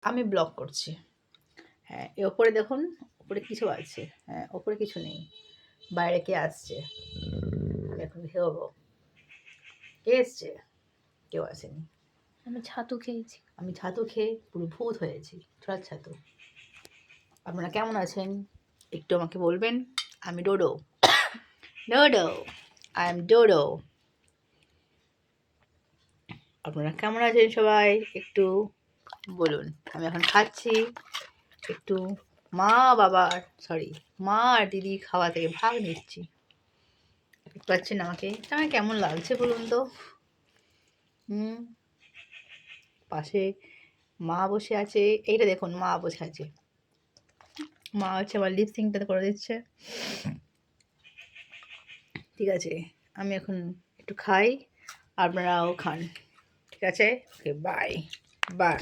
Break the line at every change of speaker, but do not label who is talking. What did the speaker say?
আমি ব্লগ করছি। হ্যাঁ, এ ওপরে দেখুন, ওপরে কিছু আছে। হ্যাঁ, ওপরে কিছু নেই। বাইরে কে আসছে? আমি এখন খেলবো। কে এসছে? কেউ আসেনি।
আমি ছাতু খেয়েছি।
আমি ছাতু খেয়ে পুরো ভূত হয়েছি। ছোড়ার ছাতু। আপনারা কেমন আছেন? একটু আমাকে বলবেন। আমি ডোডো। ডোডো। I am Dodo. আপনারা কেমন আছেন সবাই? একটু বলুন। আমি এখন খাচ্ছি। একটু মা আর দিদি খাওয়া থেকে ভাগ নিচ্ছি। দেখতে পাচ্ছেন আমাকে? এটা আমার কেমন লাগছে বলুন তো? পাশে মা বসে আছে। এইটা দেখুন, মা বসে আছে। মা হচ্ছে আমার লিপ সিংটা করে দিচ্ছে। ঠিক আছে, আমি এখন একটু খাই, আপনারাও খান। ঠিক আছে, ওকে, বাই বাই।